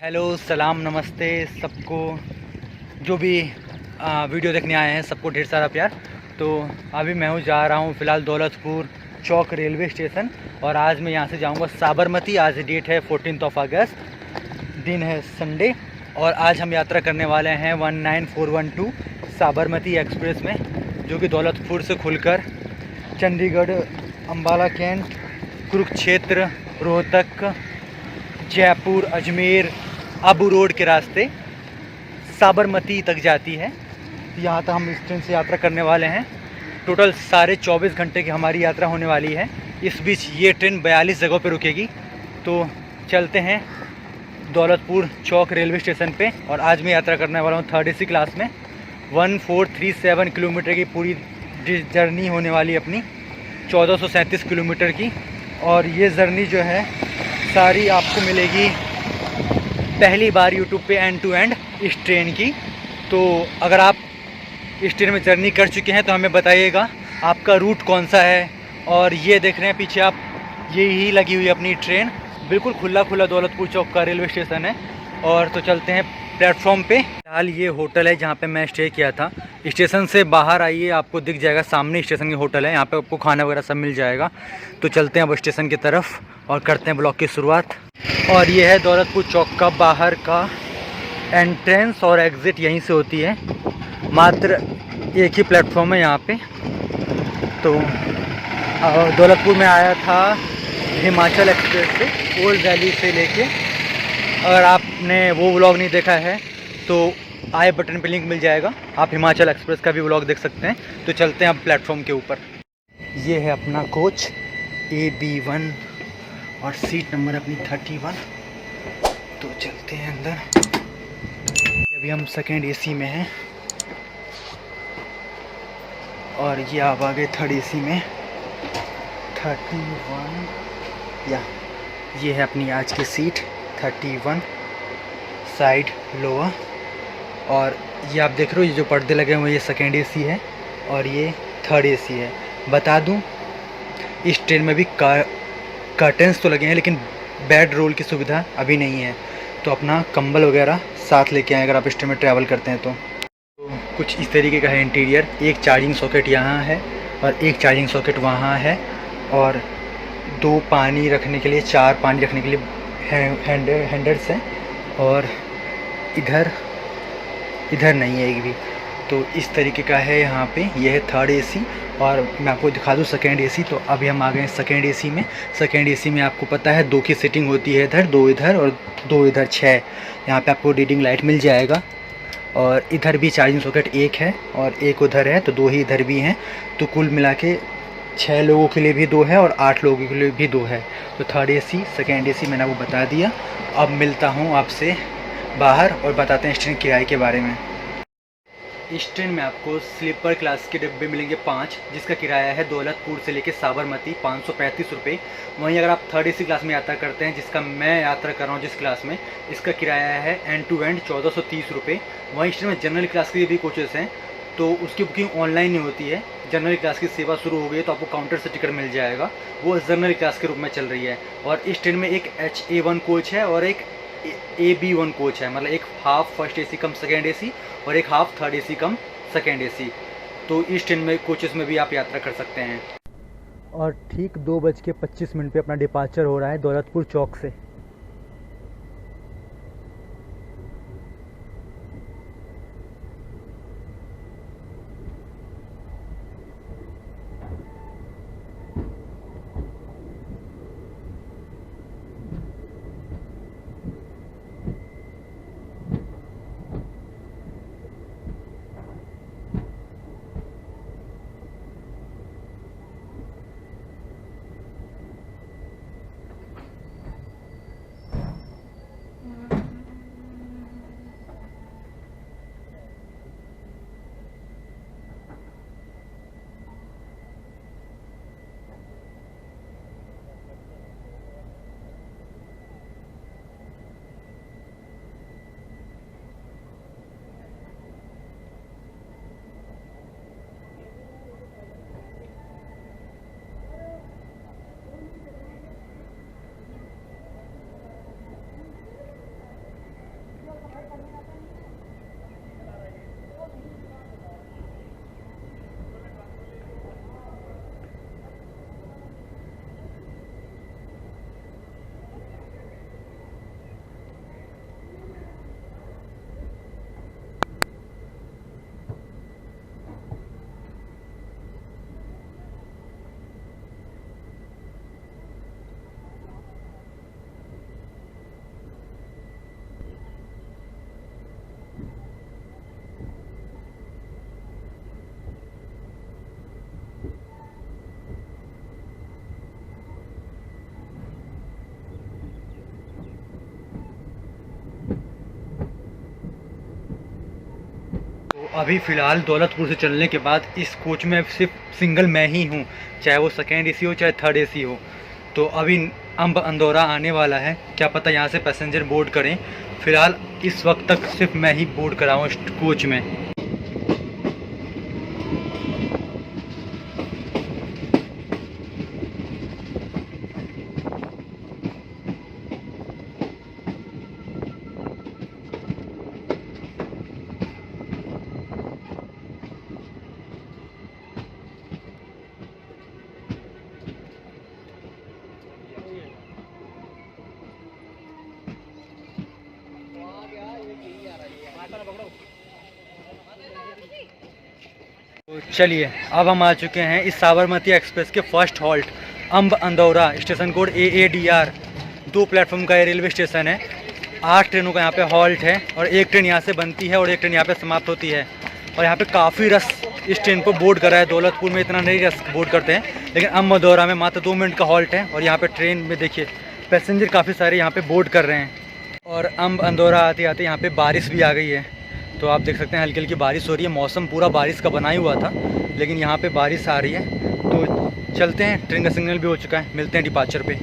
Hello, सलाम, नमस्ते सबको जो भी वीडियो देखने आए हैं, सबको ढेर सारा प्यार। तो अभी मैं जा रहा हूँ फ़िलहाल दौलतपुर चौक रेलवे स्टेशन, और आज मैं यहाँ से जाऊँगा साबरमती। आज डेट है 14 अगस्त, दिन है संडे, और आज हम यात्रा करने वाले हैं 19412 साबरमती एक्सप्रेस में, जो कि दौलतपुर से खुलकर चंडीगढ़, अम्बाला कैंट, कुरुक्षेत्र, रोहतक, जयपुर, अजमेर, अबू रोड के रास्ते साबरमती तक जाती है। यहाँ तक हम इस ट्रेन से यात्रा करने वाले हैं। टोटल साढ़े 24 घंटे की हमारी यात्रा होने वाली है। इस बीच ये ट्रेन 42 जगहों पर रुकेगी। तो चलते हैं दौलतपुर चौक रेलवे स्टेशन पे, और आज मैं यात्रा करने वाला हूँ 3rd AC क्लास में। 1437 किलोमीटर की पूरी जर्नी होने वाली है अपनी, 1437 किलोमीटर की। और ये जर्नी जो है सारी आपको मिलेगी पहली बार यूट्यूब पे एंड टू एंड इस ट्रेन की। तो अगर आप इस ट्रेन में जर्नी कर चुके हैं तो हमें बताइएगा आपका रूट कौन सा है। और ये देख रहे हैं पीछे आप, यही लगी हुई है अपनी ट्रेन, बिल्कुल खुला खुला दौलतपुर चौक का रेलवे स्टेशन है। और तो चलते हैं प्लेटफॉर्म पे। फिलहाल ये होटल है जहाँ पे मैं स्टे किया था। स्टेशन से बाहर आइए, आपको दिख जाएगा सामने स्टेशन के होटल है, यहाँ पे आपको खाना वगैरह सब मिल जाएगा। तो चलते हैं अब स्टेशन की तरफ और करते हैं ब्लॉग की शुरुआत। और ये है दौलतपुर चौक का बाहर का एंट्रेंस, और एग्ज़िट यहीं से होती है। मात्र एक ही प्लेटफॉर्म है यहाँ पे। तो दौलतपुर में आया था हिमाचल एक्सप्रेस से, ओल्ड वैली से लेके। अगर आपने वो व्लॉग नहीं देखा है तो आई बटन पे लिंक मिल जाएगा, आप हिमाचल एक्सप्रेस का भी व्लॉग देख सकते हैं। तो चलते हैं अब प्लेटफॉर्म के ऊपर। ये है अपना कोच AB1 और सीट नंबर अपनी 31। तो चलते हैं अंदर। अभी हम 2nd AC में हैं, और ये आप आ गए 3rd AC में 31। या ये है अपनी आज की सीट 31, साइड लोअर। और ये आप देख रहे हो, ये जो पर्दे लगे हुए हैं ये 2nd AC है, और ये 3rd AC है। बता दूं, इस ट्रेन में भी कर्टन्स तो लगे हैं, लेकिन बेड रोल की सुविधा अभी नहीं है। तो अपना कंबल वगैरह साथ लेके आएं अगर आप इस ट्रेन में ट्रैवल करते हैं तो कुछ इस तरीके का है इंटीरियर। एक चार्जिंग सॉकेट यहाँ है और एक चार्जिंग सॉकेट वहाँ है, और 2 पानी रखने के लिए, 4 पानी रखने के लिए हैंडल्स हैं। और इधर नहीं है एक भी। तो इस तरीके का है यहाँ पे। ये है 3rd AC, और मैं आपको दिखा दूँ 2nd AC। तो अभी हम आ गए हैं 2nd AC में। 2nd AC में आपको पता है 2 की सीटिंग होती है, इधर 2 इधर और 2 इधर, 6। यहाँ पे आपको रीडिंग लाइट मिल जाएगा। और इधर भी चार्जिंग सॉकेट एक है और एक उधर है, तो 2 ही इधर भी हैं। तो कुल मिला के 6 लोगों के लिए भी 2 है और 8 लोगों के लिए भी 2 है। तो 3rd AC 2nd AC मैंने वो बता दिया। अब मिलता हूँ आपसे बाहर और बताते हैं इस ट्रेन किराए के बारे में। इस ट्रेन में आपको स्लीपर क्लास के डिब्बे मिलेंगे 5, जिसका किराया है दौलतपुर से लेकर साबरमती 535 रुपये। वहीं अगर आप 3rd AC क्लास में यात्रा करते हैं, जिसका मैं यात्रा कर रहा हूँ जिस क्लास में, इसका किराया है एंड टू एंड 1430 रुपये। वहीं इस ट्रेन में जनरल क्लास के भी कोचेस हैं, तो उसकी बुकिंग ऑनलाइन ही होती है। जनरल क्लास की सेवा शुरू हो गई है, तो आपको काउंटर से टिकट मिल जाएगा। वो जनरल क्लास के रूप में चल रही है। और इस ट्रेन में एक HA1 कोच है और एक AB1 कोच है, मतलब एक हाफ 1st AC कम 2nd AC और एक हाफ 3rd AC कम 2nd AC। तो इस ट्रेन में कोचेस में भी आप यात्रा कर सकते हैं। और ठीक 2:25 पे अपना डिपार्चर हो रहा है दौलतपुर चौक से। अभी फ़िलहाल दौलतपुर से चलने के बाद इस कोच में सिर्फ सिंगल मैं ही हूँ, चाहे वो सेकेंड एसी हो चाहे थर्ड एसी हो। तो अभी अम्ब अंदौरा आने वाला है, क्या पता यहाँ से पैसेंजर बोर्ड करें। फ़िलहाल इस वक्त तक सिर्फ मैं ही बोर्ड करा हूँ इस कोच में। तो चलिए, अब हम आ चुके हैं इस साबरमती एक्सप्रेस के first halt Amb Andaura, station code AADR। 2 platform का ये रेलवे स्टेशन है। 8 ट्रेनों का यहाँ पे हॉल्ट है और एक ट्रेन यहाँ से बनती है और एक ट्रेन यहाँ पे समाप्त होती है। और यहाँ पे काफ़ी रस इस ट्रेन को बोर्ड करा है। दौलतपुर में इतना नहीं रस बोर्ड करते हैं, लेकिन अम्ब अंदौरा में मात्र 2 मिनट का हॉल्ट है। और यहाँ पर ट्रेन में देखिए पैसेंजर काफ़ी सारे यहाँ पर बोर्ड कर रहे हैं। और अम्ब अंदौरा आते आते यहाँ पर बारिश भी आ गई है, तो आप देख सकते हैं हल्की हल्की बारिश हो रही है। मौसम पूरा बारिश का बना ही हुआ था, लेकिन यहाँ पे बारिश आ रही है। तो चलते हैं, ट्रेन का सिग्नल भी हो चुका है, मिलते हैं डिपार्चर पे।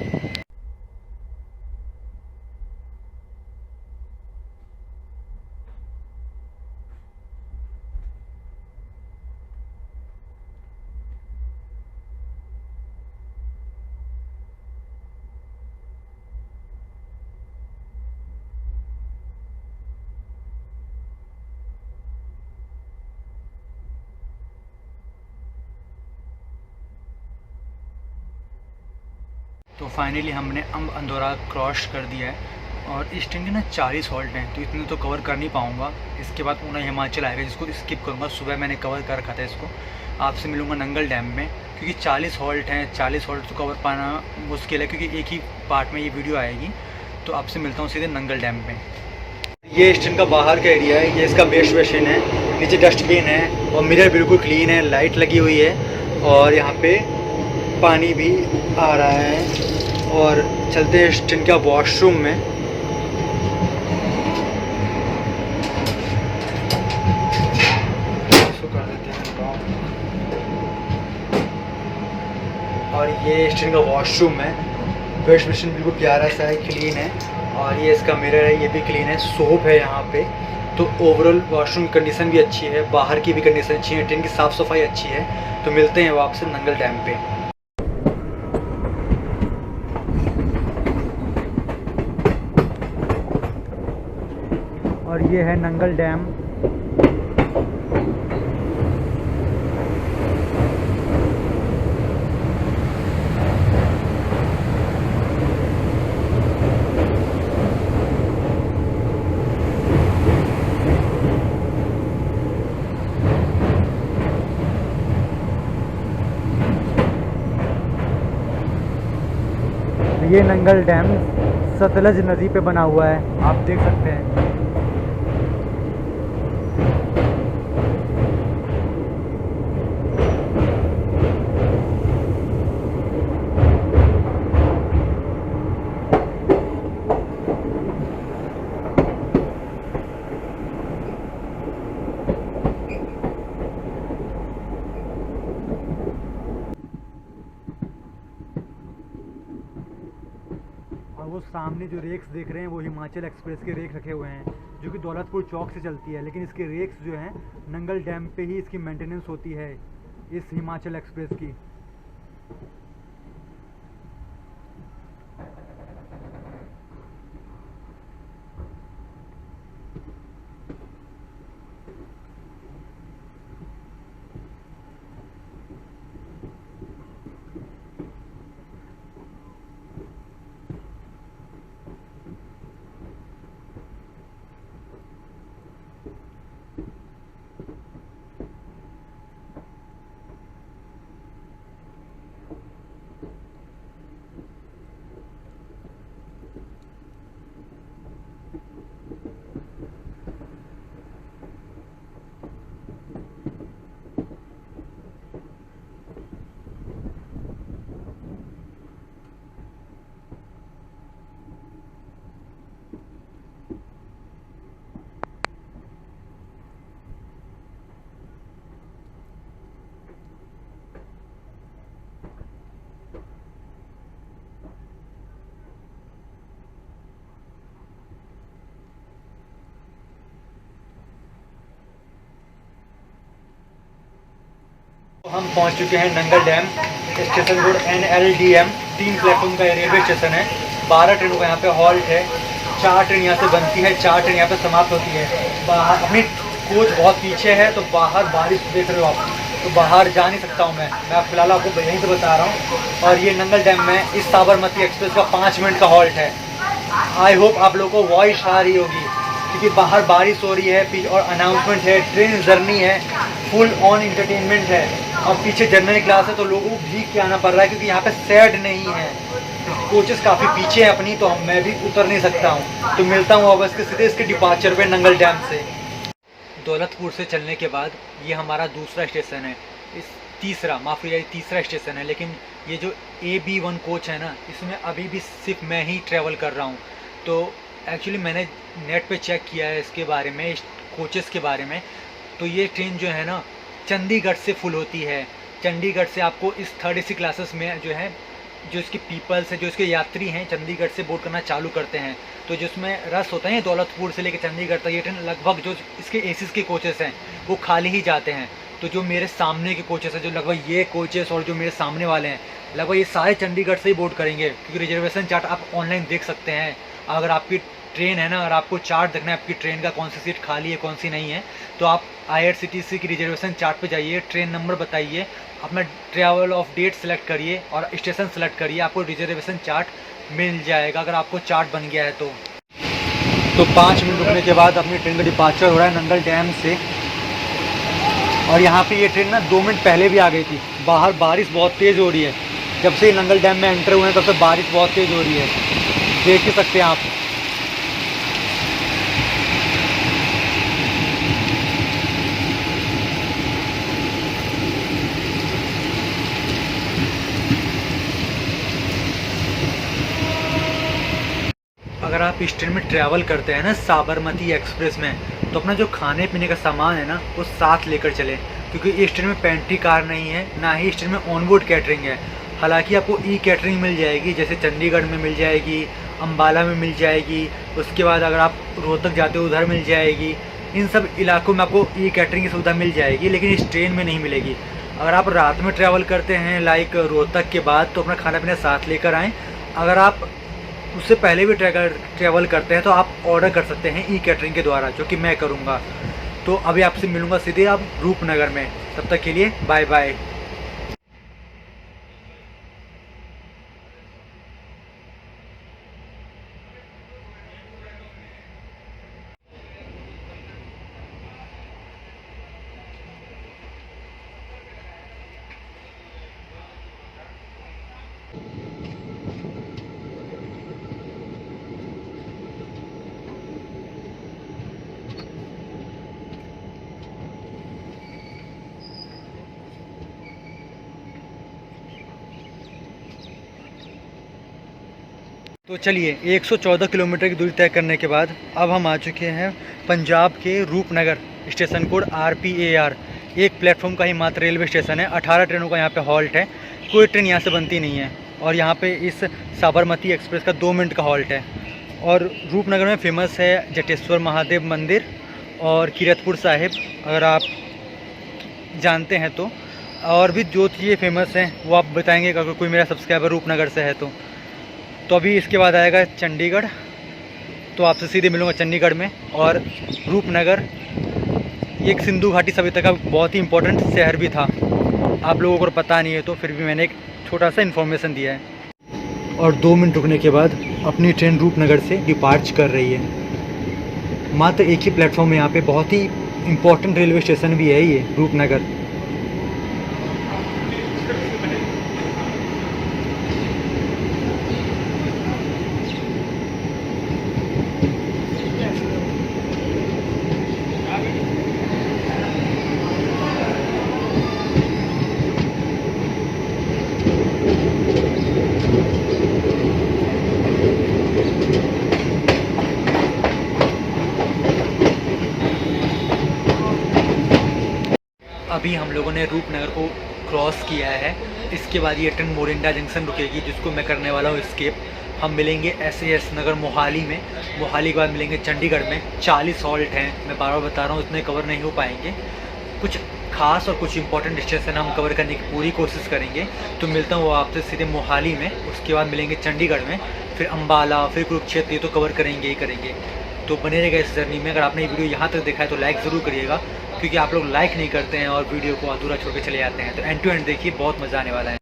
तो फाइनली हमने अम्ब अंदौरा क्रॉस कर दिया है। और इस ट्रेन के ना 40 हॉल्ट हैं, तो इतने तो कवर कर नहीं पाऊँगा। इसके बाद ऊना हिमाचल आएगा, जिसको स्किप करूँगा। सुबह मैंने कवर कर रखा था इसको। आपसे मिलूँगा नंगल डैम में, क्योंकि 40 हॉल्ट हैं। 40 हॉल्ट तो कवर पाना मुश्किल है, क्योंकि एक ही पार्ट में ये वीडियो आएगी। तो आपसे मिलता हूँ सीधे नंगल डैम में। ये स्टेशन का बाहर का एरिया है, ये इसका बेस्ट बेसिन है। नीचे डस्टबिन है और मिरर बिल्कुल क्लीन है, लाइट लगी हुई है और यहाँ पे पानी भी आ रहा है। और चलते हैं स्टेशन का वॉशरूम में। इसको कर देते हैं। और ये स्टेशन का वॉशरूम है। वेस्ट बेसिन बिल्कुल प्यारा सा है, क्लीन है। और ये इसका मिरर है, ये भी क्लीन है। सोप है यहाँ पे। तो ओवरऑल वॉशरूम कंडीशन भी अच्छी है, बाहर की भी कंडीशन अच्छी है, ट्रेन की साफ़ सफाई अच्छी है। तो मिलते हैं वापस नंगल डैम पे। और ये है नंगल डैम। ये नंगल डैम सतलज नदी पे बना हुआ है, आप देख सकते हैं। और वो सामने जो रेक्स देख रहे हैं वो हिमाचल एक्सप्रेस के रेक रखे हुए हैं, जो कि दौलतपुर चौक से चलती है। लेकिन इसके रेक्स जो हैं नंगल डैम पे ही इसकी मेंटेनेंस होती है, इस हिमाचल एक्सप्रेस की। हम पहुंच चुके हैं Nangal dam station road NLDM 3 platform का रेलवे स्टेशन है। 12 ट्रेनों का यहाँ पे हॉल्ट है। 4 ट्रेन यहाँ से बनती है, 4 ट्रेन यहाँ पे समाप्त होती है। बाहर अपनी कोच बहुत पीछे है, तो बाहर बारिश देख रहे हो आप, तो बाहर जा नहीं सकता हूँ मैं फ़िलहाल आपको यहीं से बता रहा हूँ। और ये नंगल डैम में इस साबरमती एक्सप्रेस का 5 मिनट का हॉल्ट है। आई होप आप लोगों को वॉइस आ रही होगी, क्योंकि बाहर बारिश हो रही है और अनाउंसमेंट है, ट्रेन जर्नी है, फुल ऑन इंटरटेनमेंट है। और पीछे जनरल क्लास है, तो लोगों को भीग के आना पड़ रहा है, क्योंकि यहाँ पे सैड नहीं है, कोचेस काफ़ी पीछे है अपनी, तो मैं भी उतर नहीं सकता हूँ। तो मिलता हूँ अब इसके सीधे इसके डिपार्चर पे नंगल डैम से। दौलतपुर से चलने के बाद ये हमारा दूसरा स्टेशन है, तीसरा स्टेशन है। लेकिन ये जो AB1 कोच है ना, इसमें अभी भी सिर्फ मैं ही ट्रैवल कर रहा हूँ। तो एक्चुअली मैंने नेट पे चेक किया है इसके बारे में, इस कोचेस के बारे में। तो ये ट्रेन जो है ना चंडीगढ़ से फुल होती है। चंडीगढ़ से आपको इस 3rd AC क्लासेस में जो है, जो इसके पीपल्स है, जो इसके यात्री हैं, चंडीगढ़ से बोर्ड करना चालू करते हैं। तो जिसमें रस होता है दौलतपुर से लेकर चंडीगढ़ तक, ये ट्रेन लगभग जो इसके एसीज के कोचेस हैं वो खाली ही जाते हैं। तो जो मेरे सामने के कोचेस हैं, जो लगभग ये कोचेस और जो मेरे सामने वाले हैं, लगभग ये सारे चंडीगढ़ से ही बोर्ड करेंगे, क्योंकि रिजर्वेशन चार्ट आप ऑनलाइन देख सकते हैं। अगर आपकी ट्रेन है ना, अगर आपको चार्ट देखना है आपकी ट्रेन का, कौन सी सीट खाली है कौन सी नहीं है, तो आप IRCTC की रिजर्वेशन चार्ट पे जाइए, ट्रेन नंबर बताइए, अपना ट्रैवल ऑफ डेट सेलेक्ट करिए और स्टेशन सेलेक्ट करिए, आपको रिजर्वेशन चार्ट मिल जाएगा अगर आपको चार्ट बन गया है तो। 5 मिनट रुकने के बाद अपनी ट्रेन का डिपार्चर हो रहा है नंगल डैम से। और यहाँ पे ये ट्रेन ना 2 मिनट पहले भी आ गई थी। बाहर बारिश बहुत तेज़ हो रही है, जब से नंगल डैम में एंटर हुए हैं तब से बारिश बहुत तेज़ हो रही है, देख ही सकते हैं आप। अगर आप इस ट्रेन में ट्रैवल करते हैं ना साबरमती एक्सप्रेस में, तो अपना जो खाने पीने का सामान है ना वो साथ लेकर चलें, क्योंकि इस ट्रेन में पेंट्री कार नहीं है, ना ही इस ट्रेन में ऑनबोर्ड कैटरिंग है। हालांकि आपको कैटरिंग मिल जाएगी, जैसे चंडीगढ़ में मिल जाएगी, अम्बाला में मिल जाएगी, उसके बाद अगर आप रोहतक जाते हो उधर मिल जाएगी। इन सब इलाकों में आपको कैटरिंग की सुविधा मिल जाएगी, लेकिन इस ट्रेन में नहीं मिलेगी। अगर आप रात में ट्रैवल करते हैं लाइक रोहतक के बाद, तो अपना खाना पीना साथ लेकर आएँ। अगर आप उससे पहले भी ट्रैवल करते हैं तो आप ऑर्डर कर सकते हैं कैटरिंग के द्वारा, जो कि मैं करूँगा। तो अभी आपसे मिलूँगा सीधे आप रूपनगर में, तब तक के लिए बाय बाय। तो चलिए 114 किलोमीटर की दूरी तय करने के बाद अब हम आ चुके हैं पंजाब के रूपनगर, स्टेशन कोड RPAR। एक प्लेटफॉर्म का ही मात्र रेलवे स्टेशन है। 18 ट्रेनों का यहाँ पे हॉल्ट है, कोई ट्रेन यहाँ से बनती नहीं है। और यहाँ पे इस साबरमती एक्सप्रेस का 2 मिनट का हॉल्ट है। और रूपनगर में फेमस है जटेश्वर महादेव मंदिर और कीरतपुर साहिब, अगर आप जानते हैं तो। और भी जो चीज़ें फेमस हैं वो आप बताएंगे अगर कोई मेरा सब्सक्राइबर रूपनगर से है तो अभी इसके बाद आएगा चंडीगढ़, तो आपसे सीधे मिलूँगा चंडीगढ़ में। और रूपनगर एक सिंधु घाटी सभ्यता का बहुत ही इम्पोर्टेंट शहर भी था, आप लोगों को पता नहीं है तो फिर भी मैंने एक छोटा सा इन्फॉर्मेशन दिया है। और 2 मिनट रुकने के बाद अपनी ट्रेन रूपनगर से डिपार्च कर रही है। मात्र एक ही प्लेटफॉर्म है यहाँ पे, बहुत ही इम्पोर्टेंट रेलवे स्टेशन भी है ये रूपनगर। अभी हम लोगों ने रूपनगर को क्रॉस किया है। इसके बाद ये ट्रेन मोरिंडा जंक्शन रुकेगी, जिसको मैं करने वाला हूँ स्केप। हम मिलेंगे SAS नगर मोहाली में, मोहाली के बाद मिलेंगे चंडीगढ़ में। 40 हॉल्ट हैं, मैं बार बार बता रहा हूँ, इतने कवर नहीं हो पाएंगे। कुछ खास और कुछ इंपॉर्टेंट स्टेशन हम कवर करने की पूरी कोशिश करेंगे। तो मिलता हूँ आपसे सीधे मोहाली में, उसके बाद मिलेंगे चंडीगढ़ में, फिर अम्बाला, फिर कुरुक्षेत्र, ये तो कवर करेंगे ही करेंगे। तो बने रहेगा इस जर्नी में। अगर आपने ये वीडियो यहाँ तक देखा है तो लाइक ज़रूर करिएगा, क्योंकि आप लोग लाइक नहीं करते हैं और वीडियो को अधूरा छोड़ के चले जाते हैं। तो एंड टू एंड देखिए, बहुत मज़ा आने वाला है।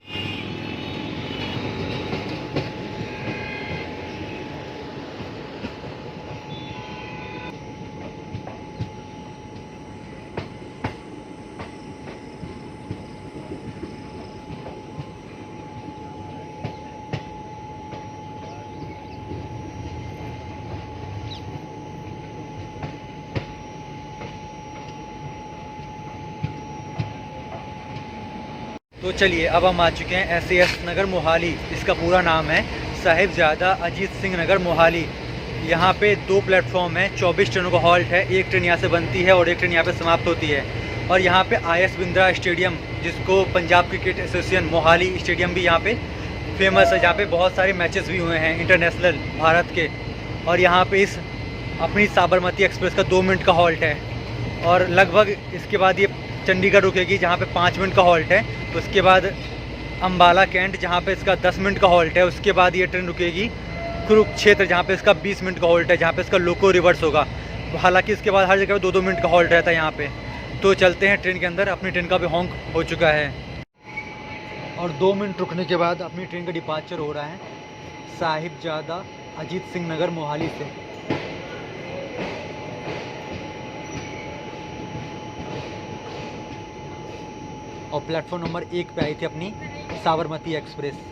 तो चलिए, अब हम आ चुके हैं SAS नगर मोहाली। इसका पूरा नाम है साहिबजादा अजीत सिंह नगर मोहाली। यहाँ पे 2 प्लेटफॉर्म हैं, 24 ट्रेनों का हॉल्ट है। एक ट्रेन यहाँ से बनती है और एक ट्रेन यहाँ पे समाप्त होती है। और यहाँ पे IS बिंद्रा स्टेडियम, जिसको Punjab cricket association Mohali stadium भी यहाँ पे फेमस है, जहाँ पे बहुत सारे मैचेस भी हुए हैं इंटरनेशनल भारत के। और यहाँ पे इस अपनी साबरमती एक्सप्रेस का 2 मिनट का हॉल्ट है। और लगभग इसके बाद ये चंडीगढ़ रुकेगी, जहाँ पे 5 मिनट का हॉल्ट है। उसके बाद अम्बाला कैंट, जहाँ पे इसका 10 मिनट का हॉल्ट है। उसके बाद ये ट्रेन रुकेगी कुरुक्षेत्र, जहाँ पे इसका 20 मिनट का हॉल्ट है, जहाँ पे इसका लोको रिवर्स होगा। हालांकि इसके बाद हर जगह 2-2 मिनट का हॉल्ट रहता है यहाँ पे। तो चलते हैं ट्रेन के अंदर। अपनी ट्रेन का भी हॉन्क हो चुका है और 2 मिनट रुकने के बाद अपनी ट्रेन का डिपार्चर हो रहा है साहिबजादा अजीत सिंह नगर मोहाली से। और प्लेटफॉर्म नंबर 1 पे आई थी अपनी साबरमती एक्सप्रेस।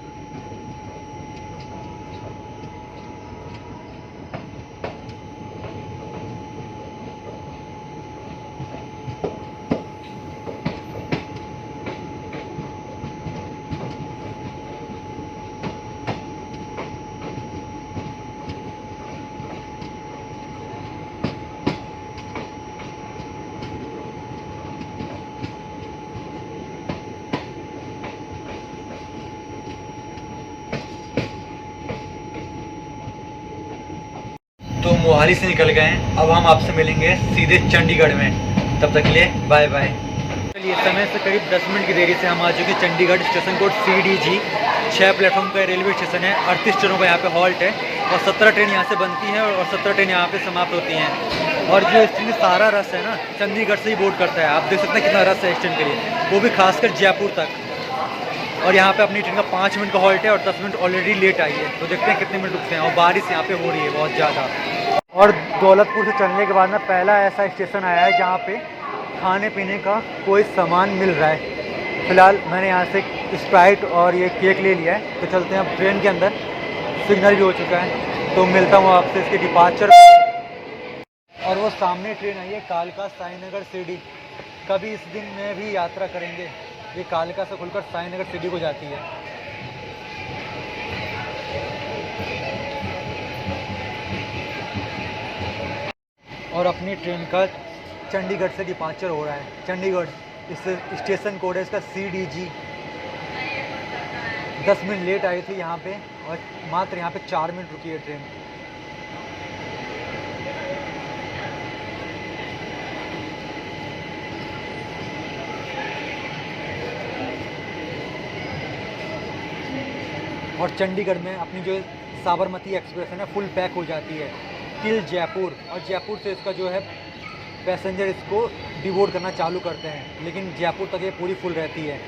तो मोहाली से निकल गए हैं, अब हम आपसे मिलेंगे सीधे चंडीगढ़ में। तब तक के लिए बाय बाय। चलिए, समय से करीब 10 मिनट की देरी से हम आ चुके हैं Chandigarh. Station code CDG 6 platform का रेलवे स्टेशन है। 38 ट्रेनों का यहाँ पे हॉल्ट है और 17 ट्रेन यहाँ से बनती हैं और 17 ट्रेन यहाँ पे समाप्त होती हैं। और जो इस ट्रेन सारा रस है ना, चंडीगढ़ से ही बोर्ड करता है। आप देख सकते हैं कितना रस है इस ट्रेन के लिए, वो भी खासकर जयपुर तक। और यहाँ पे अपनी ट्रेन का 5 मिनट का हॉल्ट है और 10 मिनट ऑलरेडी लेट आई है। तो देखते हैं कितने मिनट रुकते हैं। और बारिश यहाँ पे हो रही है बहुत ज़्यादा। और दौलतपुर से चलने के बाद ना पहला ऐसा स्टेशन आया है जहाँ पे खाने पीने का कोई सामान मिल रहा है। फ़िलहाल मैंने यहाँ से स्प्राइट और ये केक ले लिया है। तो चलते हैं अब ट्रेन के अंदर। सिग्नल भी हो चुका है, तो मिलता हूँ आपसे इसके डिपार्चर। और वो सामने ट्रेन आई है कालका साईनगर शिरडी। कभी इस दिन में भी यात्रा करेंगे। ये कालका से खुलकर साईनगर शिरडी को जाती है। और अपनी ट्रेन का चंडीगढ़ से डिपार्चर हो रहा है। चंडीगढ़ इस स्टेशन कोड है इसका CDG। 10 मिनट लेट आई थी यहाँ पे और मात्र यहाँ पे 4 मिनट रुकी है ट्रेन। और चंडीगढ़ में अपनी जो साबरमती एक्सप्रेस है ना, फुल पैक हो जाती है टिल जयपुर। और जयपुर से इसका जो है पैसेंजर इसको डिवोर्ट करना चालू करते हैं, लेकिन जयपुर तक ये पूरी फुल रहती है।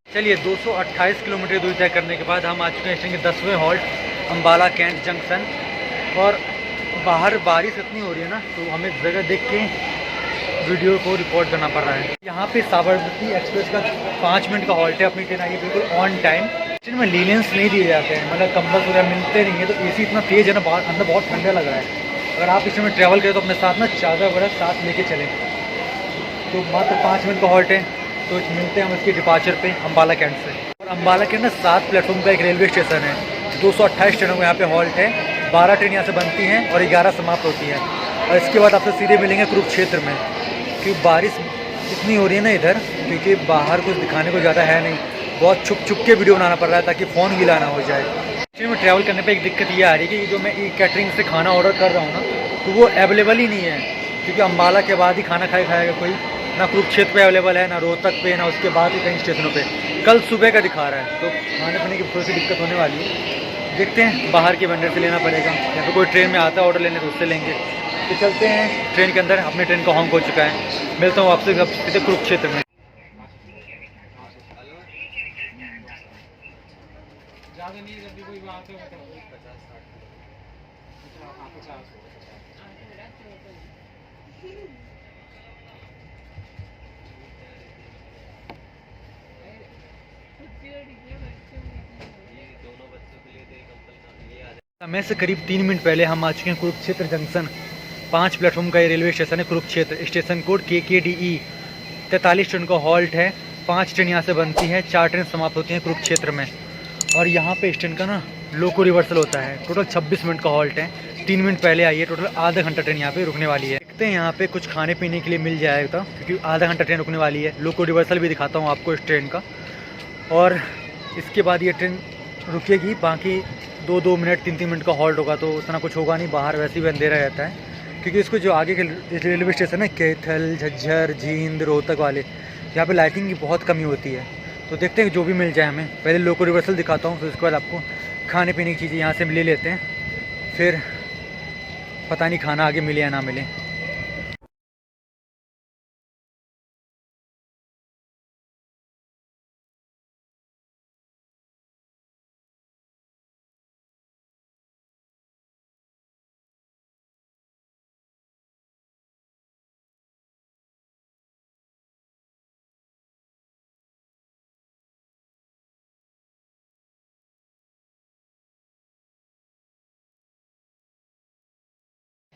चलिए, 228 किलोमीटर दूरी तय करने के बाद हम आ चुके हैं स्टेशन के 10वें हॉल्ट अम्बाला कैंट जंक्शन। और बाहर बारिश इतनी हो रही है ना, तो हमें जगह देख के वीडियो को रिकॉर्ड करना पड़ रहा है। यहाँ पे साबरमती एक्सप्रेस का 5 मिनट का हॉल्ट है। अपनी ट्रेन आई है बिल्कुल ऑन टाइम। ट्रेन में लीनेंस नहीं दिए जाते हैं, मतलब कंबल वगैरह मिलते नहीं है। तो AC इतना तेज़ है ना, बाहर अंदर बहुत ठंडा लग रहा है। अगर आप इसमें ट्रैवल करें तो अपने साथ ना चादर वगैरह साथ लेके चलें। तो मात्र 5 मिनट का हॉल्ट है। तो मिलते हैं हम इसके डिपार्चर पे अम्बाला कैंट से। और अम्बाला कैंट ना 7 प्लेटफॉर्म का एक रेलवे स्टेशन है। 228 ट्रेनों को यहाँ पे हॉल्ट है। 12 ट्रेन यहाँ से बनती हैं और 11 समाप्त होती हैं। और इसके बाद आपसे सीधे मिलेंगे कुरुक्षेत्र में, क्योंकि बारिश इतनी हो रही है ना इधर, क्योंकि बाहर कुछ दिखाने को ज़्यादा है नहीं, बहुत छुप छुप के वीडियो बनाना पड़ रहा है ताकि फ़ोन गीला ना हो जाए। एक्चुअली में ट्रैवल करने पे एक दिक्कत ये आ रही है कि जो मैं ई कैटरिंग से खाना ऑर्डर कर रहा हूँ ना, तो वो अवेलेबल ही नहीं है, क्योंकि अम्बाला के बाद ही खाना खाएगा कोई, ना कुरुक्षेत्र पे अवेलेबल है, ना रोहतक पे, ना उसके बाद ही कई स्टेशनों पे। कल सुबह का दिखा रहा है, तो खाने पीने की थोड़ी सी दिक्कत होने वाली है। देखते हैं, बाहर के वेंडर से लेना पड़ेगा, या फिर कोई ट्रेन में आता है ऑर्डर लेने तो उससे लेंगे। तो चलते हैं ट्रेन के अंदर। अपनी ट्रेन का हॉन्क हो चुका है। मिलता हूँ आपसे सीधे कुरुक्षेत्र में। समय से करीब 3 मिनट पहले हम आ चुके हैं कुरुक्षेत्र जंक्शन। 5 प्लेटफॉर्म का ये रेलवे स्टेशन है Kurukshetra. Station code KKDE। 43 train का हॉल्ट है। 5 ट्रेन यहाँ से बनती है, 4 ट्रेन समाप्त होती हैं कुरुक्षेत्र में। और यहाँ पे स्टेशन का ना लोको रिवर्सल होता है। टोटल 26 मिनट का हॉल्ट है। 3 मिनट पहले आई है, टोटल आधा घंटा ट्रेन यहाँ पे रुकने वाली है। देखते हैं यहाँ पे कुछ खाने पीने के लिए मिल जाएगा, क्योंकि आधा घंटा ट्रेन रुकने वाली है। लोको रिवर्सल भी दिखाता हूँ आपको इस ट्रेन का। और इसके बाद ये ट्रेन रुकेगी। बाकी 2-2 मिनट 3-3 मिनट का हॉल्ट होगा, तो उतना कुछ होगा नहीं। बाहर वैसे ही अंधेरा रहता है, क्योंकि इसको जो आगे के रेलवे स्टेशन है कैथल, झज्जर, जींद, रोहतक वाले, यहाँ पे लाइटिंग की बहुत कमी होती है। तो देखते हैं जो भी मिल जाए हमें। पहले लोको रिवर्सल दिखाता हूँ, फिर उसके बाद आपको खाने पीने की चीज़ें यहाँ से ले लेते हैं। फिर पता नहीं खाना आगे मिले या ना मिले।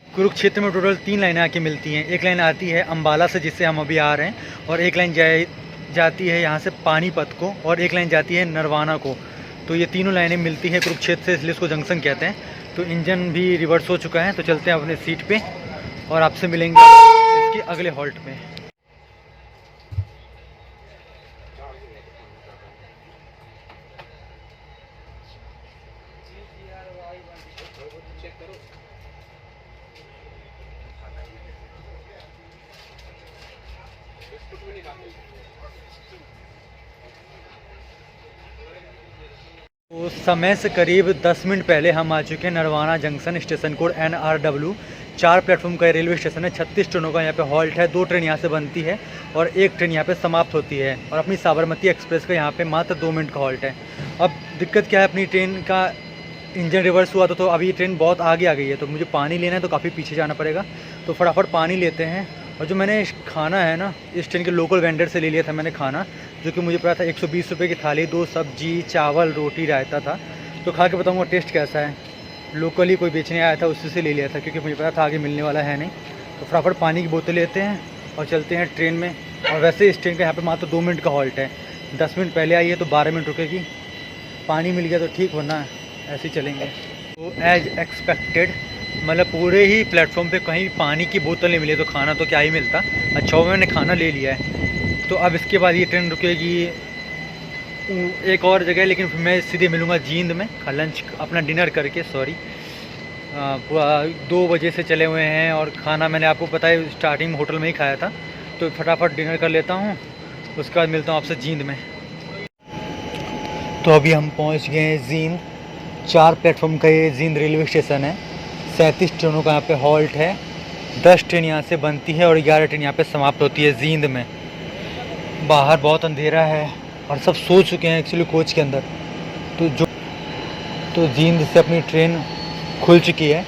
कुरुक्षेत्र में टोटल 3 लाइनें आके मिलती हैं। एक लाइन आती है अम्बाला से, जिससे हम अभी आ रहे हैं, और एक लाइन जाती है यहाँ से पानीपत को, और एक लाइन जाती है नरवाना को। तो ये तीनों लाइनें मिलती हैं कुरुक्षेत्र से, इसलिए इसको जंक्शन कहते हैं। तो इंजन भी रिवर्स हो चुका है, तो चलते हैं अपने सीट पे और आपसे मिलेंगे इसके अगले हॉल्ट में। तो समय से करीब 10 मिनट पहले हम आ चुके हैं Narwana junction. Station code NRW। 4 platform का रेलवे स्टेशन है। 36 ट्रेनों का यहाँ पे हॉल्ट है। 2 ट्रेन यहाँ से बनती है और 1 ट्रेन यहाँ पे समाप्त होती है। और अपनी साबरमती एक्सप्रेस का यहाँ पे मात्र 2 मिनट का हॉल्ट है। अब दिक्कत क्या है, अपनी ट्रेन का इंजन रिवर्स हुआ तो अभी ट्रेन बहुत आगे आ गई है, तो मुझे पानी लेना है, तो काफ़ी पीछे जाना पड़ेगा। तो फटाफट पानी लेते हैं। और जो मैंने खाना है ना, इस ट्रेन के लोकल वेंडर से ले लिया था मैंने खाना, जो कि मुझे पड़ा था 120 रुपये की थाली, 2 सब्जी, चावल, रोटी, रायता था। तो खा के बताऊँगा टेस्ट कैसा है। लोकली कोई बेचने आया था, उसी से ले लिया था, क्योंकि मुझे पता था आगे मिलने वाला है नहीं। तो फटाफट पानी की बोतल लेते हैं और चलते हैं ट्रेन में। और वैसे इस ट्रेन का यहाँ पर मात्र 2 मिनट का हॉल्ट है। 10 मिनट पहले आई है तो 12 मिनट रुकेगी। पानी मिल गया तो ठीक, वरना ऐसे ही चलेंगे। तो एज एक्सपेक्टेड, मतलब पूरे ही प्लेटफॉर्म पे कहीं पानी की बोतल नहीं मिली, तो खाना तो क्या ही मिलता। अच्छा मैंने खाना ले लिया है। तो अब इसके बाद ये ट्रेन रुकेगी एक और जगह, लेकिन फिर मैं सीधे मिलूँगा जींद में लंच अपना डिनर करके। सॉरी, 2 बजे से चले हुए हैं और खाना मैंने आपको पता है स्टार्टिंग में होटल में ही खाया था। तो फटाफट डिनर कर लेता हूँ, उसके बाद मिलता हूँ आपसे जींद में। तो अभी हम पहुँच गए हैं जींद। 4 प्लेटफॉर्म का ये जींद रेलवे स्टेशन है। 37 ट्रेनों का यहाँ पे हॉल्ट है। 10 ट्रेन यहाँ से बनती है और 11 ट्रेन यहाँ पे समाप्त होती है जींद में। बाहर बहुत अंधेरा है और सब सो चुके हैं एक्चुअली कोच के अंदर। तो जींद से अपनी ट्रेन खुल चुकी है।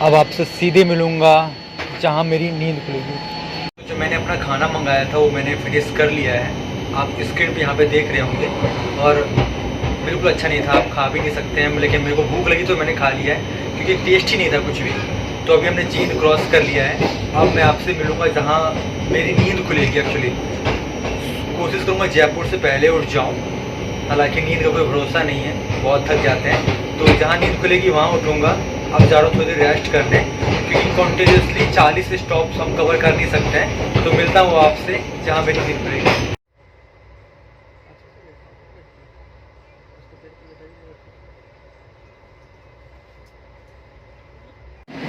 अब आपसे सीधे मिलूँगा जहाँ मेरी नींद खुलेगी। तो जो मैंने अपना खाना मंगाया था वो मैंने फिनिश कर लिया है। आप स्क्रीन पे यहाँ पे देख रहे होंगे। और बिल्कुल अच्छा नहीं था, आप खा भी नहीं सकते हैं, लेकिन मेरे को भूख लगी तो मैंने खा लिया है, क्योंकि टेस्ट ही नहीं था कुछ भी। तो अभी हमने जींद क्रॉस कर लिया है। अब मैं आपसे मिलूँगा जहाँ मेरी नींद खुलेगी एक्चुअली। कोशिश करूँगा जयपुर से पहले उठ जाऊँ, हालांकि नींद का कोई भरोसा नहीं है, बहुत थक जाते हैं। तो जहाँ नींद खुलेगी वहाँ उठूँगा। अब जा रहा हूँ थोड़ी देर रेस्ट करने, क्योंकि कॉन्टिन्यूसली 40 स्टॉप्स हम कवर कर नहीं सकते हैं। तो मिलता हूँ आपसे जहाँ मेरी नींद खुलेगी।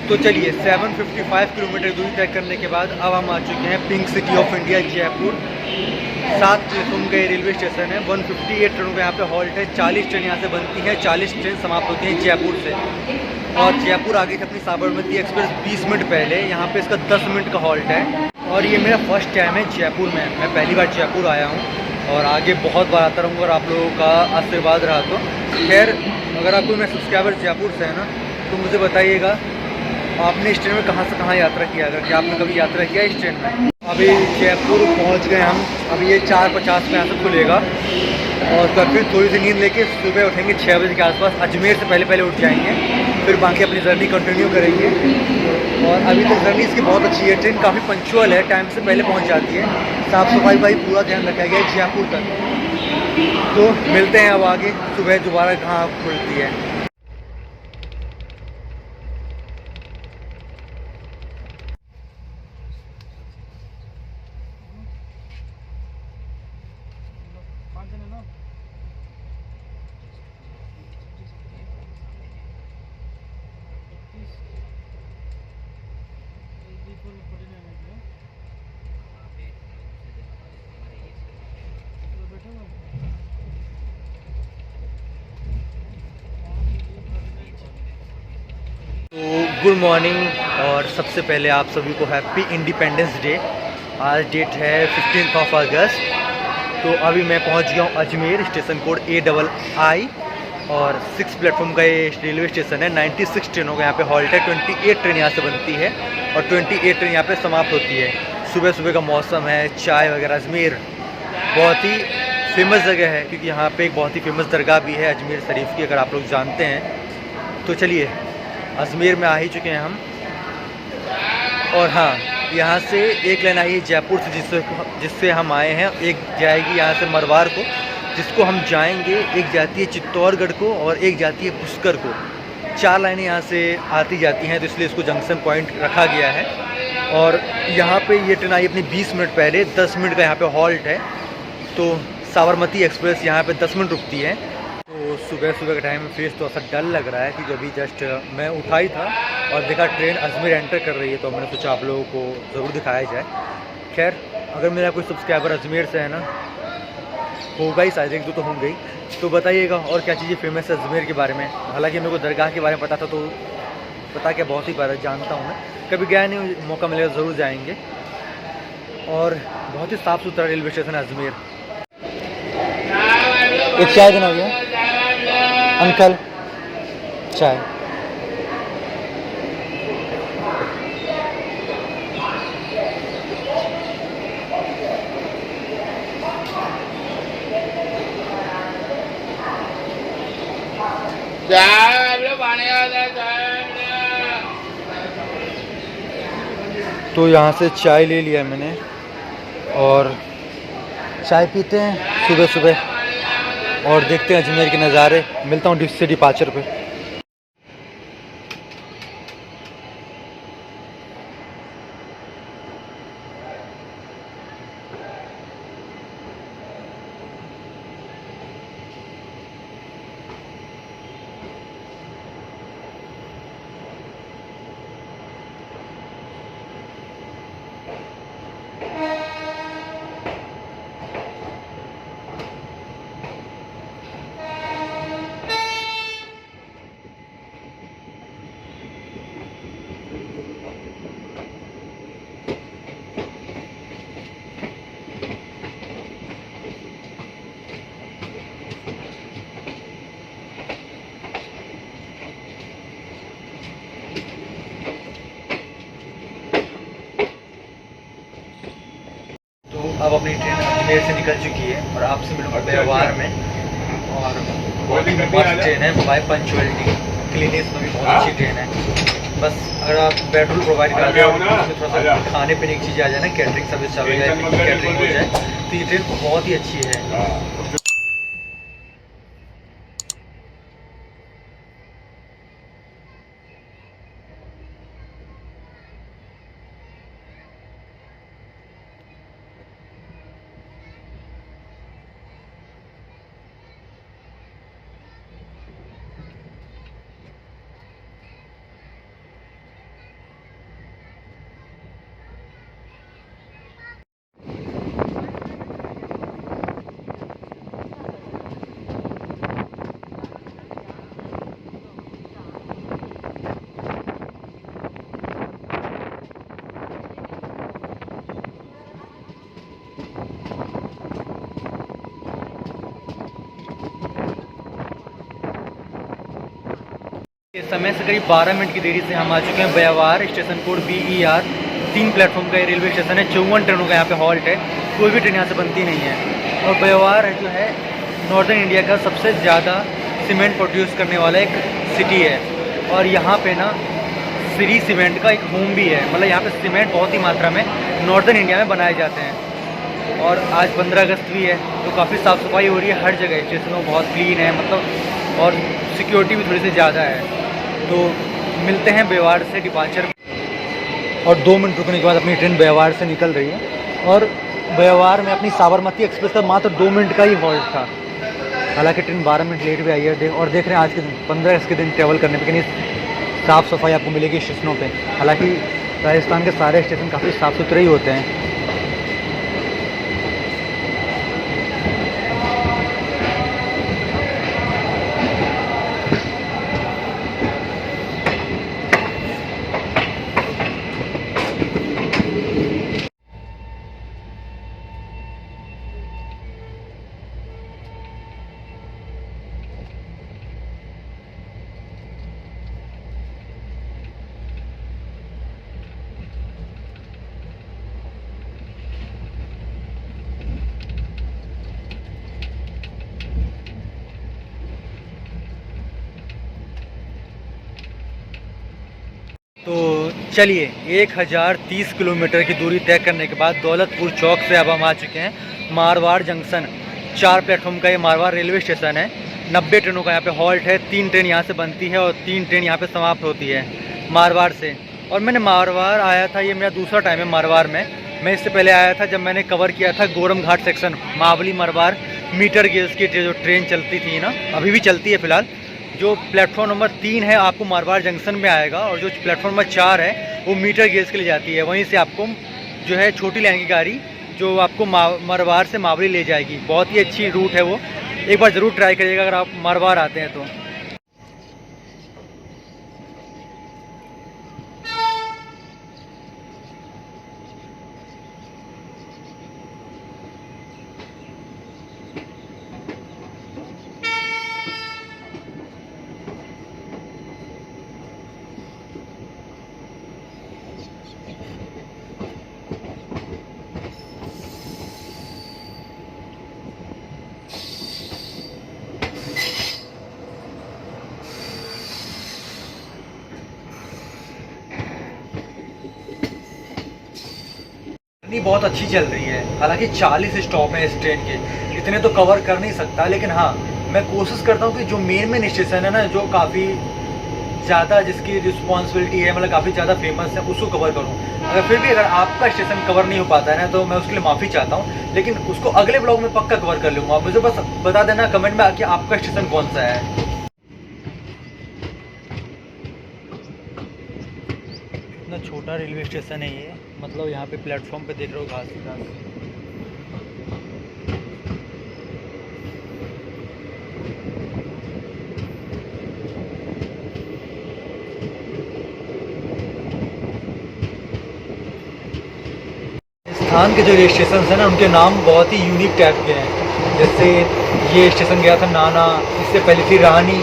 तो चलिए 755 किलोमीटर दूरी तय करने के बाद अब हम आ चुके हैं pink city of India Jaipur. 7 platform का रेलवे स्टेशन है। 158 ट्रेनों का यहाँ पे हॉल्ट है। 40 ट्रेन यहाँ से बनती हैं, 40 ट्रेन समाप्त होती हैं जयपुर से। और जयपुर आ गई थी अपनी साबरमती एक्सप्रेस 20 मिनट पहले। यहाँ पे इसका 10 मिनट का हॉल्ट है। और ये मेरा फर्स्ट टाइम है जयपुर में, मैं पहली बार जयपुर आया हूँ और आगे बहुत बार आता रहूँगा और आप लोगों का आशीर्वाद रहा तो। खैर, अगर आप कोई मेरे सब्सक्राइबर जयपुर से है ना, तो मुझे बताइएगा आपने इस ट्रेन में कहाँ से कहाँ यात्रा किया, अगर क्या आपने कभी यात्रा किया इस ट्रेन में। अभी जयपुर पहुँच गए हम। अभी ये 4:50 में यहाँ से खुलेगा और फिर थोड़ी सी नींद लेके सुबह उठेंगे 6 बजे के आसपास। अजमेर से पहले उठ जाएंगे, फिर बाकी अपनी जर्नी कंटिन्यू करेंगे। और अभी तक जर्नी इसकी बहुत अच्छी है, ट्रेन काफ़ी पंक्चुअल है, टाइम से पहले पहुँच जाती है। साफ़ सफाई भाई पूरा ध्यान रखा गया है जयपुर तक। तो मिलते हैं अब आगे सुबह दोबारा कहाँ खुलती है। तो गुड मॉर्निंग और सबसे पहले आप सभी को हैप्पी इंडिपेंडेंस डे। आज डेट है 15 अगस्त। तो अभी मैं पहुंच गया हूं अजमेर, स्टेशन कोड AII और 6 प्लेटफॉर्म का ये रेलवे स्टेशन है। 96 ट्रेनों का यहाँ पे हॉल्ट है। 28 ट्रेन यहाँ से बनती है और 28 ट्रेन यहाँ पे समाप्त होती है। सुबह सुबह का मौसम है, चाय वगैरह। अजमेर बहुत ही फेमस जगह है क्योंकि यहाँ पे एक बहुत ही फेमस दरगाह भी है अजमेर शरीफ की, अगर आप लोग जानते हैं। तो चलिए अजमेर में आ ही चुके हैं हम। और हाँ, यहाँ से एक लाइन आई है जयपुर से जिससे हम आए हैं। एक जाएगी यहाँ से मरवार को, जिसको हम जाएंगे। एक जाती है चित्तौड़गढ़ को और एक जाती है पुष्कर को। 4 लाइनें यहाँ से आती जाती हैं, तो इसलिए इसको जंक्शन पॉइंट रखा गया है। और यहाँ पे ये ट्रेन आई अपनी 20 मिनट पहले। 10 मिनट का यहाँ पे हॉल्ट है। तो साबरमती एक्सप्रेस यहाँ पे 10 मिनट रुकती है। तो सुबह सुबह का टाइम फेस तो ऐसा डर लग रहा है कि अभी जस्ट मैं उठा ही था और देखा ट्रेन अजमेर एंटर कर रही है, तो मैंने सोचा आप लोगों को ज़रूर दिखाया जाए। खैर, अगर मेरा कोई सब्सक्राइबर अजमेर से है ना, होगा ही शायद, 1-2 तो होंगे ही। तो बताइएगा और क्या चीज़ें फेमस है अजमेर के बारे में। हालांकि मेरे को दरगाह के बारे में पता था, तो पता क्या बहुत ही बार जानता हूँ मैं, कभी गया नहीं, मौका मिलेगा ज़रूर जाएंगे। और बहुत ही साफ़ सुथरा रेलवे स्टेशन है अजमेर। एक चाय देना भैया अंकल, चाय। तो यहाँ से चाय ले लिया मैंने और चाय पीते हैं सुबह सुबह और देखते हैं अजमेर के नज़ारे। मिलता हूँ से डिपार्चर पे। अब अपनी ट्रेन अजमेर से निकल चुकी है और आपसे मिलूंगा व्यवहार में। और बहुत ही मस्त ट्रेन है, बाय पंचुअलिटी, क्लीनेस में भी बहुत अच्छी ट्रेन है। बस अगर आप पेट्रोल प्रोवाइड कराते हो उसमें थोड़ा सा खाने पीने की चीज़ आ जाए ना, कैटरिंग सर्विस चालू हो जाए, कैटरिंग हो जाए, तो ये ट्रेन बहुत ही अच्छी है। इस समय से करीब 12 मिनट की देरी से हम आ चुके हैं Beawar station code BER 3 platform का रेलवे स्टेशन है। 54 ट्रेनों का यहाँ पे हॉल्ट है, कोई भी ट्रेन यहाँ से बनती नहीं है। और ब्यावर जो है नॉर्दर्न इंडिया का सबसे ज़्यादा सीमेंट प्रोड्यूस करने वाला एक सिटी है। और यहाँ पे ना श्री सीमेंट का एक होम भी है, मतलब यहाँ पे सीमेंट बहुत ही मात्रा में नॉर्दर्न इंडिया में बनाए जाते हैं। और आज 15 अगस्त भी है, तो काफ़ी साफ़ सफाई हो रही है हर जगह, स्टेशनों बहुत क्लीन है मतलब, और सिक्योरिटी भी थोड़ी सी ज़्यादा है। तो मिलते हैं ब्यावर से डिपार्चर, और 2 मिनट रुकने के बाद अपनी ट्रेन ब्यावर से निकल रही है। और ब्यावर में अपनी साबरमती एक्सप्रेस का मात्र 2 मिनट का ही हॉल्ट था, हालांकि ट्रेन 12 मिनट लेट भी आई है। और देख रहे हैं आज के दिन 15 अगस्त के दिन ट्रैवल करने पर कितनी साफ़ सफाई आपको मिलेगी स्टेशनों पे। हालांकि राजस्थान के सारे स्टेशन काफ़ी साफ़ सुथरे ही होते हैं। तो चलिए 1030 किलोमीटर की दूरी तय करने के बाद दौलतपुर चौक से अब हम आ चुके हैं मारवाड़ जंक्शन। 4 प्लेटफॉर्म का ये मारवाड़ रेलवे स्टेशन है। 90 ट्रेनों का यहाँ पे हॉल्ट है। 3 ट्रेन यहाँ से बनती है और 3 ट्रेन यहाँ पे समाप्त होती है मारवाड़ से। और मैंने मारवाड़ आया था, ये मेरा दूसरा टाइम है मारवाड़ में। मैं इससे पहले आया था जब मैंने कवर किया था Goram Ghat section, Mavli Marwar metre gauge की जो ट्रेन चलती थी ना, अभी भी चलती है फ़िलहाल। जो प्लेटफॉर्म नंबर 3 है आपको मारवाड़ जंक्शन में आएगा, और जो प्लेटफॉर्म नंबर 4 है वो मीटर गेज के लिए जाती है। वहीं से आपको जो है छोटी लाइन की गाड़ी जो आपको मारवाड़ से मावली ले जाएगी। बहुत ही अच्छी रूट है वो, एक बार ज़रूर ट्राई करिएगा अगर आप मारवाड़ आते हैं तो। बहुत अच्छी चल रही है, हालांकि 40 स्टॉप हैं इस ट्रेन के, इतने तो कवर कर नहीं सकता, लेकिन हाँ मैं कोशिश करता हूँ कि जो मेन स्टेशन है ना, जो काफ़ी ज़्यादा जिसकी रिस्पॉन्सिबिलिटी है, मतलब काफ़ी ज़्यादा फेमस है, उसको कवर करूँ। अगर फिर भी अगर आपका स्टेशन कवर नहीं हो पाता है ना, तो मैं उसके लिए माफ़ी चाहता हूँ, लेकिन उसको अगले ब्लॉग में पक्का कवर कर लूँगा। मुझे बस बता देना कमेंट में कि आपका स्टेशन कौन सा है। इतना छोटा रेलवे स्टेशन है ये, मतलब यहाँ पे प्लेटफॉर्म पे देख रहे हो घास ही घास। राजस्थान के जो स्टेशन हैं ना, उनके नाम बहुत ही यूनिक टाइप के हैं। जैसे ये स्टेशन गया था नाना, इससे पहले थी रानी,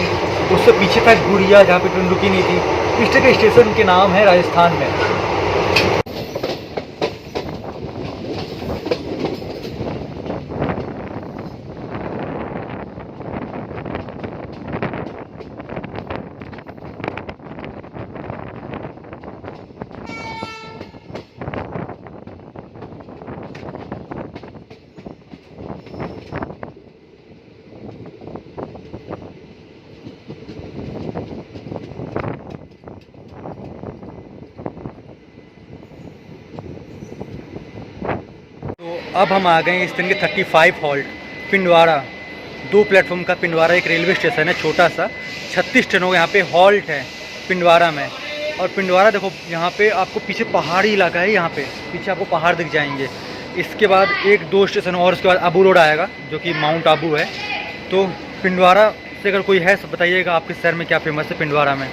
उससे पीछे था गुड़िया जहाँ पे ट्रेन रुकी नहीं थी। इस तरह के स्टेशन के नाम है राजस्थान में। तो अब हम आ गए इस ट्रेन के 35 हॉल्ट पिंडवाड़ा। 2 प्लेटफॉर्म का पिंडवाड़ा एक रेलवे स्टेशन है छोटा सा। 36 ट्रेनों का यहाँ पे हॉल्ट है पिंडवाड़ा में। और पिंडवाड़ा देखो यहाँ पे आपको पीछे पहाड़ी इलाका है, यहाँ पे पीछे आपको पहाड़ दिख जाएंगे। इसके बाद 1-2 स्टेशन और उसके बाद आबू रोड आएगा जो कि माउंट आबू है। तो पिंडवाड़ा से अगर कोई है तो बताइएगा आपके शहर में क्या फेमस है पिंडवाड़ा में।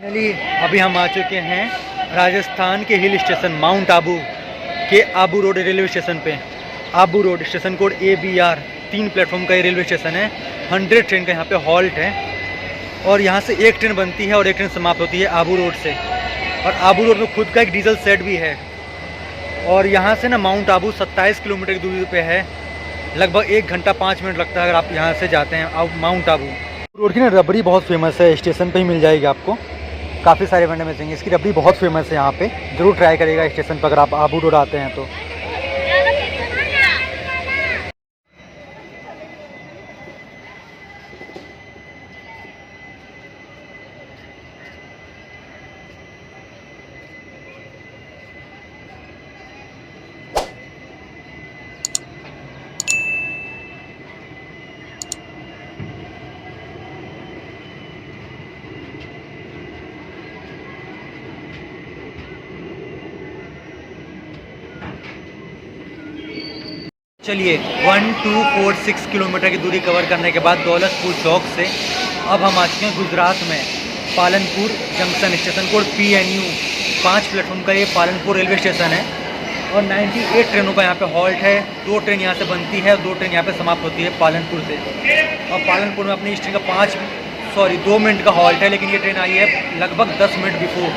फाइनली अभी हम आ चुके हैं राजस्थान के हिल स्टेशन माउंट आबू के आबू रोड रेलवे स्टेशन पे। Abu road station code ABR 3 platform का ये रेलवे स्टेशन है। 100 ट्रेन का यहाँ पे हॉल्ट है और यहाँ से एक ट्रेन बनती है और एक ट्रेन समाप्त होती है आबू रोड से। और आबू रोड में खुद का एक डीजल सेट भी है। और यहाँ से ना माउंट आबू 27 किलोमीटर की दूरी पे है। लगभग 1 घंटा 5 मिनट लगता है अगर आप यहाँ से जाते हैं माउंट आबू। रोड की ना रबड़ी बहुत फेमस है, स्टेशन पे ही मिल जाएगी आपको। काफ़ी सारे वेंडर मिलेंगे, इसकी रबड़ी बहुत फेमस है यहाँ पे। ज़रूर ट्राई करिएगा स्टेशन पर अगर आप आबू रोड आते हैं तो। चलिए 1246 किलोमीटर की दूरी कवर करने के बाद दौलतपुर चौक से अब हम आ चुके हैं गुजरात में Palanpur junction. Station code PNU 5 platform का ये पालनपुर रेलवे स्टेशन है। और 98 ट्रेनों का यहाँ पे हॉल्ट है। 2 ट्रेन यहाँ से बनती है और 2 ट्रेन यहाँ पे समाप्त होती है पालनपुर से। और पालनपुर में अपनी इस ट्रेन का 2 मिनट का हॉल्ट है, लेकिन ये ट्रेन आई है लगभग 10 मिनट बिफोर।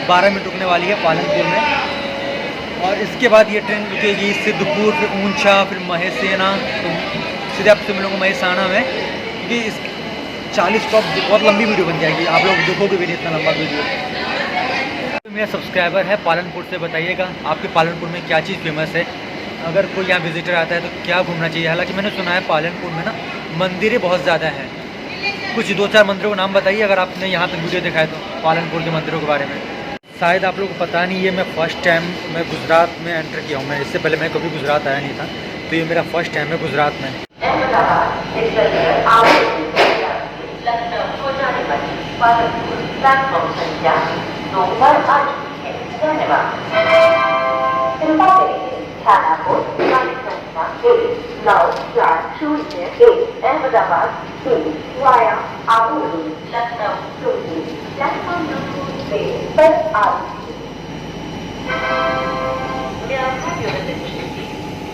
12 मिनट रुकने वाली है पालनपुर में। और इसके बाद ये ट्रेन रुकेगी सिद्धपुर, फिर ऊंचा, फिर महेसेना। तो सीधे आपसे मिलूँगा महेसाना में, क्योंकि इस 40 स्टॉप बहुत लंबी वीडियो बन जाएगी, आप लोग देखोगे भी नहीं इतना लंबा वीडियो। तो मेरा सब्सक्राइबर है पालनपुर से, बताइएगा आपके पालनपुर में क्या चीज़ फेमस है। अगर कोई यहाँ विजिटर आता है तो क्या घूमना चाहिए। हालांकि मैंने सुना है पालनपुर में ना मंदिरें बहुत ज़्यादा हैं। कुछ 2-4 मंदिरों का नाम बताइए अगर आपने यहाँ तक वीडियो दिखाया तो पालनपुर के मंदिरों के बारे में। शायद आप लोगों को पता नहीं, ये मैं फ़र्स्ट टाइम मैं गुजरात में एंटर किया हूँ। मैं इससे पहले मैं कभी गुजरात आया नहीं था, तो ये मेरा फर्स्ट टाइम है गुजरात में।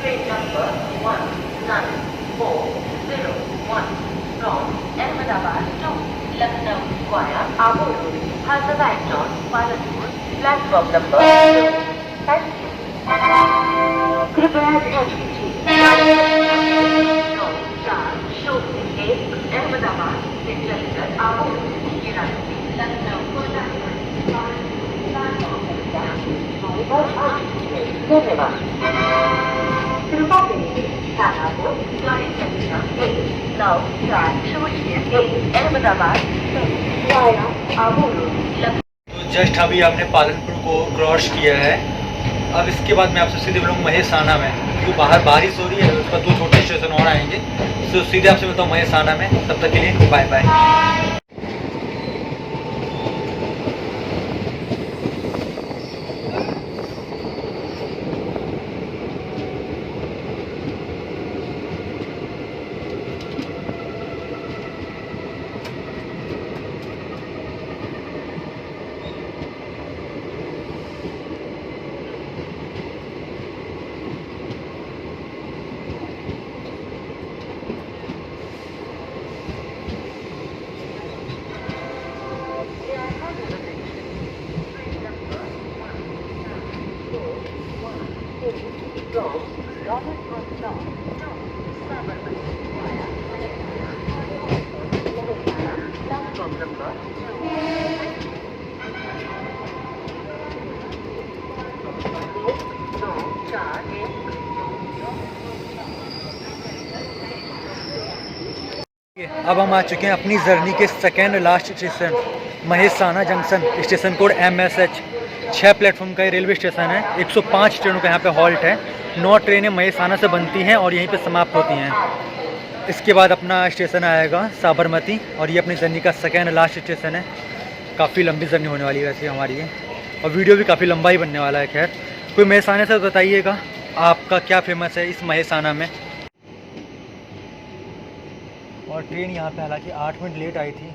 Train number 1940 from Ahmedabad to Lucknow via Abu Road has arrived on Palanpur platform number 2. Thank you. कृपया ध्यान दीजिए अहमदाबाद से चलकर आबू के रास्ते लखनऊ को जाकर धन्यवाद। कृपा करिए खानापुर गाड़ी संख्या 19401 अहमदाबाद वाया आबू रोड। तो जस्ट अभी आपने पालनपुर को क्रॉस किया है। अब इसके बाद मैं आपसे सीधे मिलूँगा महेसाना में, क्योंकि बाहर बारिश हो रही है। उसका 2 छोटे स्टेशन और आएंगे, तो सीधे आपसे मिलता हूँ महेसाना में। तब तक के लिए बाय बाय। अब हम आ चुके हैं अपनी जर्नी के second last station Mehsana junction, station code MSH। 6 platform का ये रेलवे स्टेशन है। 105 ट्रेनों का यहाँ पे हॉल्ट है। 9 ट्रेनें महेसाना से बनती हैं और यहीं पे समाप्त होती हैं। इसके बाद अपना स्टेशन आएगा साबरमती और ये अपनी जर्नी का सेकेंड लास्ट स्टेशन है। काफ़ी लंबी जर्नी होने वाली है वैसे हमारी ये, और वीडियो भी काफ़ी लंबा ही बनने वाला है। खैर, कोई महेसाना से बताइएगा आपका क्या फेमस है इस महेसाना में। और ट्रेन यहाँ पे हालांकि 8 मिनट लेट आई थी,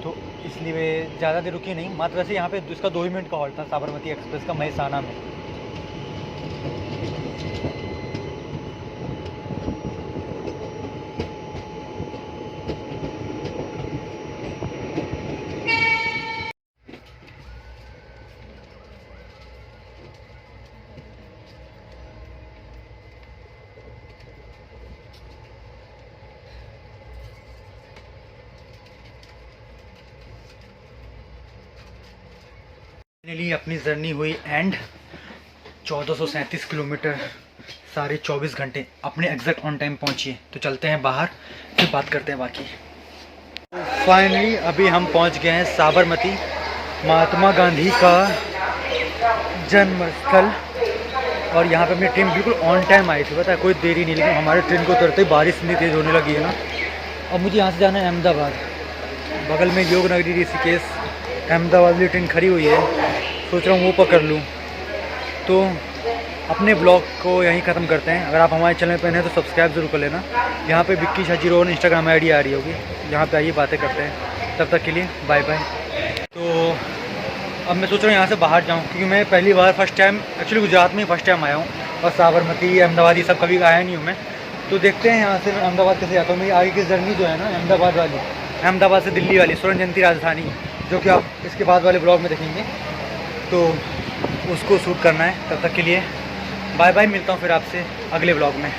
तो इसलिए वे ज़्यादा देर रुकी नहीं। मात्र वैसे यहाँ पे इसका 2 ही मिनट का हॉल्ट था साबरमती एक्सप्रेस का महेसाना में। फाइनली अपनी जर्नी हुई एंड 1437 किलोमीटर, साढ़े 24 घंटे अपने एग्जैक्ट ऑन टाइम पहुँचिए। तो चलते हैं बाहर, फिर बात करते हैं बाकी। फाइनली अभी हम पहुँच गए हैं साबरमती, महात्मा गांधी का जन्म स्थल। और यहाँ पे अपनी ट्रेन बिल्कुल ऑन टाइम आई थी, पता है, कोई देरी नहीं। लेकिन हमारे ट्रेन को उतरते ही बारिश इतनी तेज़ होने लगी है ना। अब मुझे यहाँ से जाना है अहमदाबाद, बगल में योग नगरी ऋषिकेश, अहमदाबाद वाली ट्रेन खड़ी हुई है। सोच रहा हूँ वो पकड़ लूँ। तो अपने ब्लॉग को यहीं ख़त्म करते हैं। अगर आप हमारे चैनल पर हैं तो सब्सक्राइब ज़रूर कर लेना। यहाँ पे विक्की शाह इंस्टाग्राम ID आ रही होगी, यहाँ पे आइए बातें करते हैं। तब तक के लिए बाय बाय। तो अब मैं सोच रहा हूँ यहाँ से बाहर जाऊँ, क्योंकि मैं पहली बार फर्स्ट टाइम एक्चुअली गुजरात में ही फर्स्ट टाइम आया हूँ, और साबरमती अहमदाबाद ये सब कभी आया नहीं हूँ मैं। तो देखते हैं यहाँ से मैं अहमदाबाद कैसे जाता हूँ। मेरी आगे की जर्नी जो है ना अहमदाबाद वाली, अहमदाबाद से दिल्ली वाली स्वर्ण जयंती राजधानी, जो कि आप इसके बाद वाले ब्लॉग में देखेंगे, तो उसको शूट करना है। तब तक के लिए बाय बाय, मिलता हूँ फिर आपसे अगले ब्लॉग में।